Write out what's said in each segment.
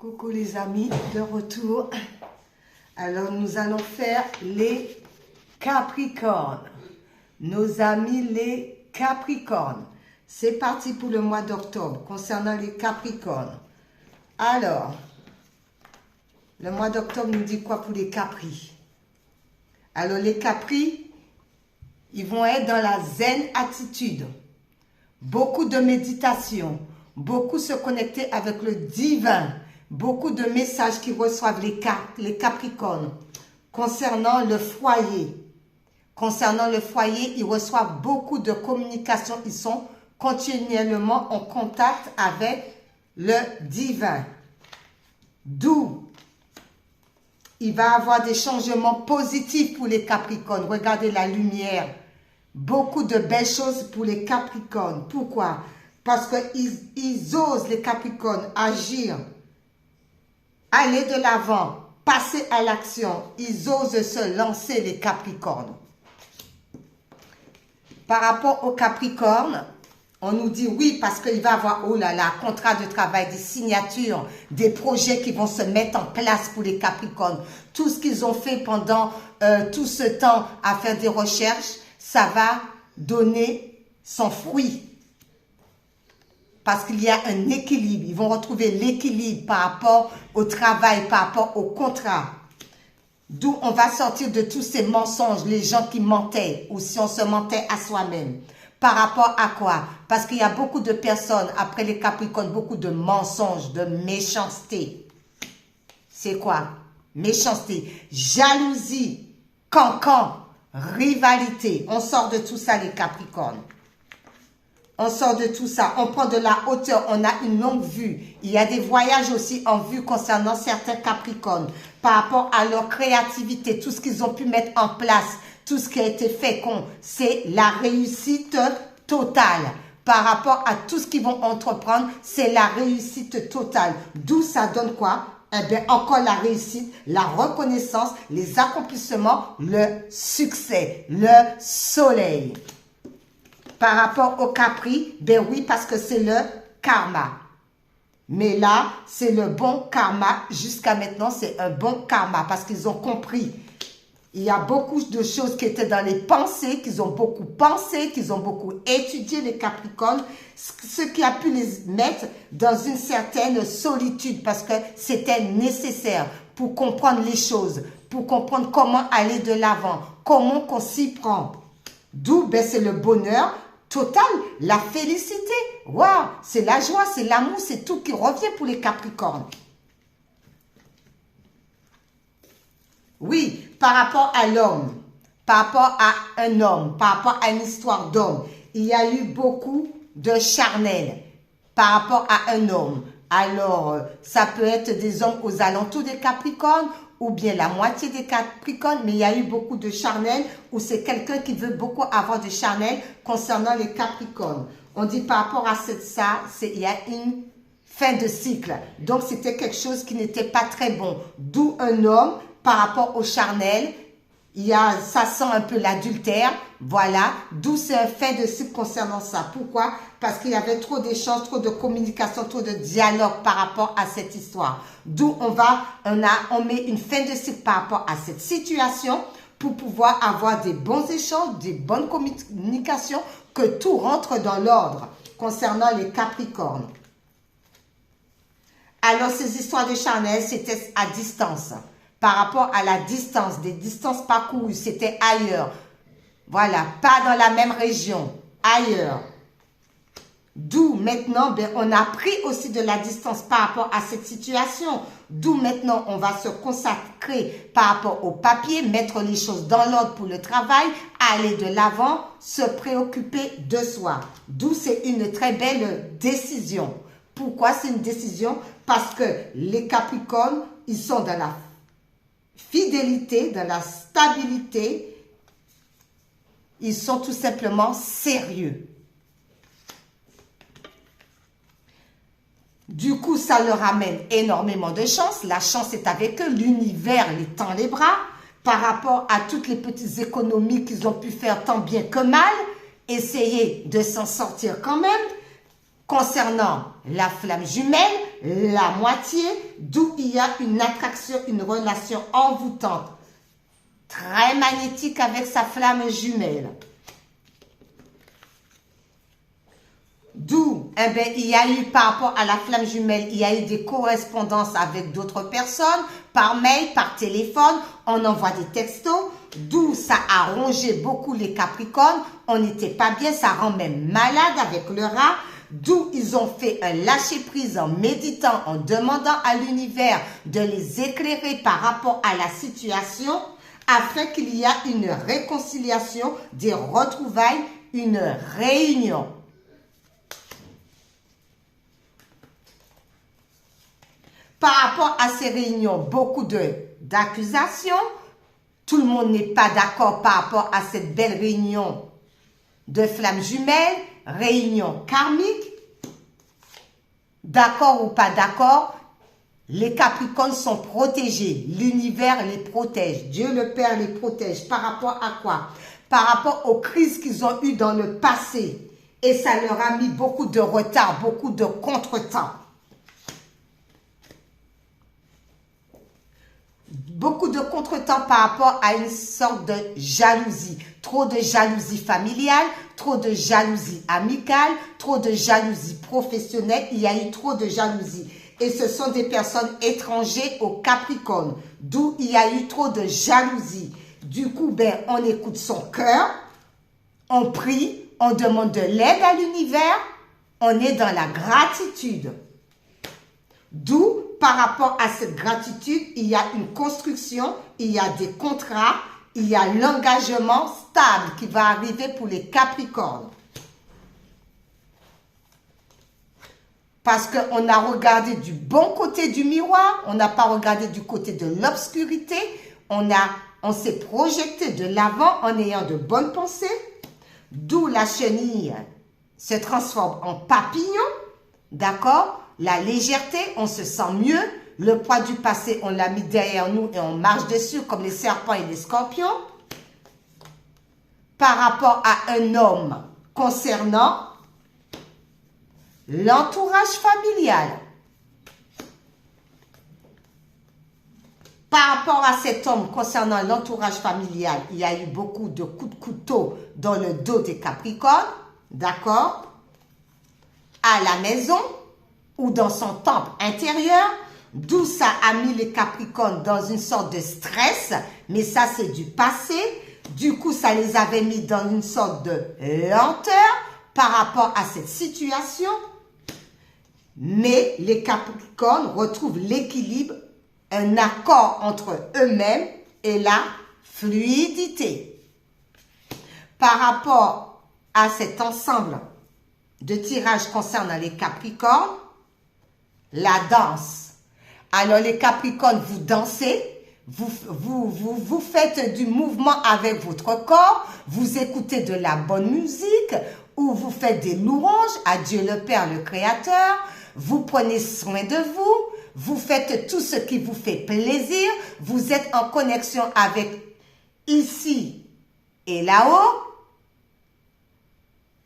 Coucou les amis, de retour. Alors nous allons faire les Capricornes. Nos amis les Capricornes. C'est parti pour le mois d'octobre concernant les Capricornes. Alors, le mois d'octobre nous dit quoi pour les Capris? Alors les Capris, ils vont être dans la zen attitude. Beaucoup de méditation, beaucoup se connecter avec le divin. Beaucoup de messages qu'ils reçoivent les Capricornes concernant le foyer. Concernant le foyer, ils reçoivent beaucoup de communication. Ils sont continuellement en contact avec le divin. D'où il va y avoir des changements positifs pour les Capricornes. Regardez la lumière. Beaucoup de belles choses pour les Capricornes. Pourquoi? Parce qu'ils osent, les Capricornes, agir. Aller de l'avant, passer à l'action. Ils osent se lancer, les Capricornes. Par rapport aux Capricornes, on nous dit oui parce qu'il va y avoir, oh là là, contrat de travail, des signatures, des projets qui vont se mettre en place pour les Capricornes. Tout ce qu'ils ont fait pendant tout ce temps à faire des recherches, ça va donner son fruit. Parce qu'il y a un équilibre. Ils vont retrouver l'équilibre par rapport au travail, par rapport au contrat. D'où on va sortir de tous ces mensonges, les gens qui mentaient, ou si on se mentait à soi-même. Par rapport à quoi? Parce qu'il y a beaucoup de personnes, après les Capricornes, beaucoup de mensonges, de méchanceté. C'est quoi? Méchanceté, jalousie, cancan, rivalité. On sort de tout ça, les Capricornes. On sort de tout ça, on prend de la hauteur, on a une longue vue. Il y a des voyages aussi en vue concernant certains Capricornes. Par rapport à leur créativité, tout ce qu'ils ont pu mettre en place, tout ce qui a été fait, c'est la réussite totale. Par rapport à tout ce qu'ils vont entreprendre, c'est la réussite totale. D'où ça donne quoi? Eh bien, encore la réussite, la reconnaissance, les accomplissements, le succès, le soleil. Par rapport au Capri, ben oui, parce que c'est le karma. Mais là, c'est le bon karma. Jusqu'à maintenant, c'est un bon karma parce qu'ils ont compris. Il y a beaucoup de choses qui étaient dans les pensées, qu'ils ont beaucoup pensé, qu'ils ont beaucoup étudié, les Capricornes, ce qui a pu les mettre dans une certaine solitude parce que c'était nécessaire pour comprendre les choses, pour comprendre comment aller de l'avant, comment qu'on s'y prend. D'où, ben, c'est le bonheur total, la félicité. Waouh, c'est la joie, c'est l'amour, c'est tout qui revient pour les Capricornes. Oui, par rapport à l'homme, par rapport à un homme, par rapport à une histoire d'homme, il y a eu beaucoup de charnel par rapport à un homme. Alors, ça peut être des hommes aux alentours des Capricornes ou bien la moitié des Capricornes, mais il y a eu beaucoup de charnel où c'est quelqu'un qui veut beaucoup avoir de charnel concernant les Capricornes. On dit par rapport à ça, il y a une fin de cycle. Donc, c'était quelque chose qui n'était pas très bon. D'où un homme, par rapport au charnel, ça sent un peu l'adultère, voilà, d'où c'est un fait de cycle concernant ça. Pourquoi? Parce qu'il y avait trop d'échanges, trop de communication, trop de dialogue par rapport à cette histoire. D'où on met une fin de cycle par rapport à cette situation pour pouvoir avoir des bons échanges, des bonnes communications, que tout rentre dans l'ordre concernant les Capricornes. Alors, ces histoires de charnel, c'était à distance. Par rapport à la distance, des distances parcourues, c'était ailleurs. Voilà, pas dans la même région, ailleurs. D'où maintenant, ben, on a pris aussi de la distance par rapport à cette situation. D'où maintenant, on va se consacrer par rapport au papier, mettre les choses dans l'ordre pour le travail, aller de l'avant, se préoccuper de soi. D'où c'est une très belle décision. Pourquoi c'est une décision? Parce que les Capricornes, ils sont dans la fidélité, dans la stabilité, ils sont tout simplement sérieux. Du coup, ça leur amène énormément de chance. La chance est avec eux, l'univers les tend les bras par rapport à toutes les petites économies qu'ils ont pu faire tant bien que mal, essayer de s'en sortir quand même. Concernant la flamme jumelle, la moitié, d'où il y a une attraction, une relation envoûtante, très magnétique avec sa flamme jumelle. D'où, eh bien, il y a eu, par rapport à la flamme jumelle, il y a eu des correspondances avec d'autres personnes, par mail, par téléphone, on envoie des textos, d'où ça a rongé beaucoup les Capricornes, on n'était pas bien, ça rend même malade avec le rat, d'où ils ont fait un lâcher-prise en méditant, en demandant à l'univers de les éclairer par rapport à la situation, afin qu'il y ait une réconciliation, des retrouvailles, une réunion. Par rapport à ces réunions, beaucoup d'accusations. Tout le monde n'est pas d'accord par rapport à cette belle réunion de flammes jumelles, réunion karmique. D'accord ou pas d'accord, les Capricornes sont protégés. L'univers les protège. Dieu le Père les protège. Par rapport à quoi? Par rapport aux crises qu'ils ont eues dans le passé. Et ça leur a mis beaucoup de retard, beaucoup de contretemps. Beaucoup de contretemps par rapport à une sorte de jalousie. Trop de jalousie familiale, trop de jalousie amicale, trop de jalousie professionnelle. Il y a eu trop de jalousie. Et ce sont des personnes étrangères au Capricorne. D'où il y a eu trop de jalousie. Du coup, ben, on écoute son cœur, on prie, on demande de l'aide à l'univers, on est dans la gratitude. D'où, par rapport à cette gratitude, il y a une construction, il y a des contrats, il y a l'engagement stable qui va arriver pour les Capricornes. Parce qu'on a regardé du bon côté du miroir, on n'a pas regardé du côté de l'obscurité, on s'est projeté de l'avant en ayant de bonnes pensées, d'où la chenille se transforme en papillon, d'accord? La légèreté, on se sent mieux. Le poids du passé, on l'a mis derrière nous et on marche dessus comme les serpents et les scorpions. Par rapport à un homme concernant l'entourage familial. Par rapport à cet homme concernant l'entourage familial, il y a eu beaucoup de coups de couteau dans le dos des Capricornes, d'accord? À la maison ou dans son temple intérieur, d'où ça a mis les Capricornes dans une sorte de stress, mais ça c'est du passé. Du coup, ça les avait mis dans une sorte de lenteur par rapport à cette situation. Mais les Capricornes retrouvent l'équilibre, un accord entre eux-mêmes et la fluidité. Par rapport à cet ensemble de tirages concernant les Capricornes, la danse. Alors les Capricornes, vous dansez, vous faites du mouvement avec votre corps, vous écoutez de la bonne musique, ou vous faites des louanges à Dieu le Père, le Créateur, vous prenez soin de vous, vous faites tout ce qui vous fait plaisir, vous êtes en connexion avec ici et là-haut,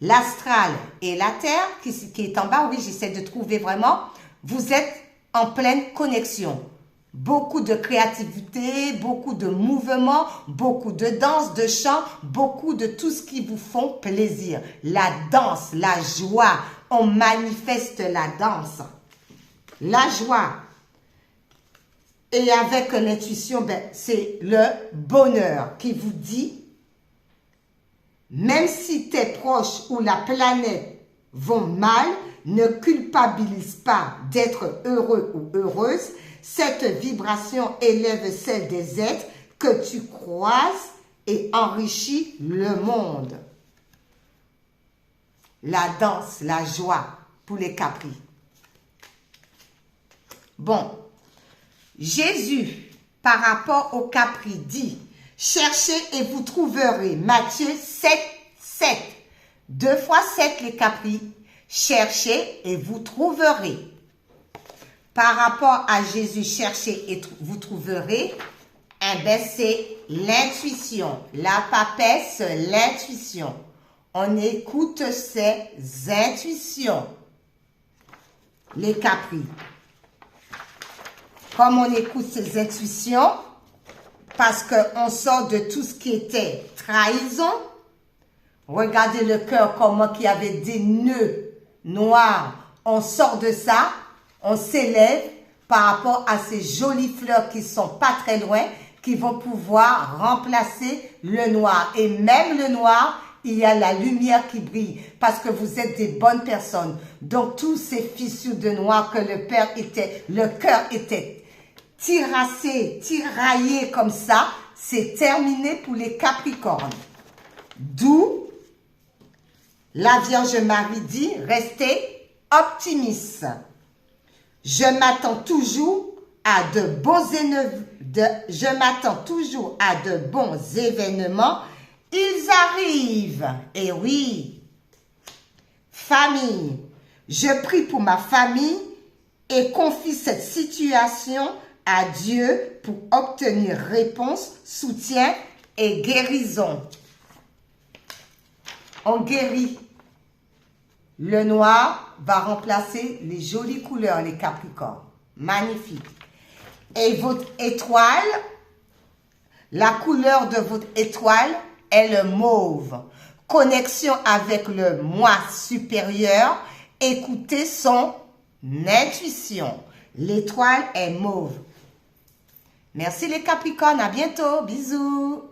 l'astral et la terre qui est en bas. Oui, j'essaie de trouver vraiment. Vous êtes en pleine connexion. Beaucoup de créativité, beaucoup de mouvements, beaucoup de danse, de chant, beaucoup de tout ce qui vous font plaisir. La danse, la joie, on manifeste la danse. La joie. Et avec l'intuition, ben, c'est le bonheur qui vous dit, même si tes proches ou la planète vont mal, ne culpabilise pas d'être heureux ou heureuse. Cette vibration élève celle des êtres que tu croises et enrichit le monde. La danse, la joie pour les Capris. Bon, Jésus, par rapport aux Capris, dit « Cherchez et vous trouverez ». Matthieu 7, 7. 2 fois 7 les Capris. Cherchez et vous trouverez. Par rapport à Jésus, cherchez et vous trouverez, eh ben c'est l'intuition. La papesse, l'intuition. On écoute ses intuitions. les Capri. Comme on écoute ses intuitions, parce qu'on sort de tout ce qui était trahison. Regardez le cœur, comment il y avait des nœuds noirs. On sort de ça, on s'élève par rapport à ces jolies fleurs qui sont pas très loin, qui vont pouvoir remplacer le noir. Et même le noir, il y a la lumière qui brille parce que vous êtes des bonnes personnes. Donc, tous ces fissures de noir que le cœur était tiraillé comme ça, c'est terminé pour les Capricornes. D'où la Vierge Marie dit, restez optimiste. Je m'attends toujours à de bons événements. Ils arrivent. Et oui. Famille. Je prie pour ma famille et confie cette situation à Dieu pour obtenir réponse, soutien et guérison. On guérit. Le noir va remplacer les jolies couleurs, les Capricornes. Magnifique. Et votre étoile, la couleur de votre étoile est le mauve. Connexion avec le moi supérieur. Écoutez son intuition. L'étoile est mauve. Merci les Capricornes. À bientôt. Bisous.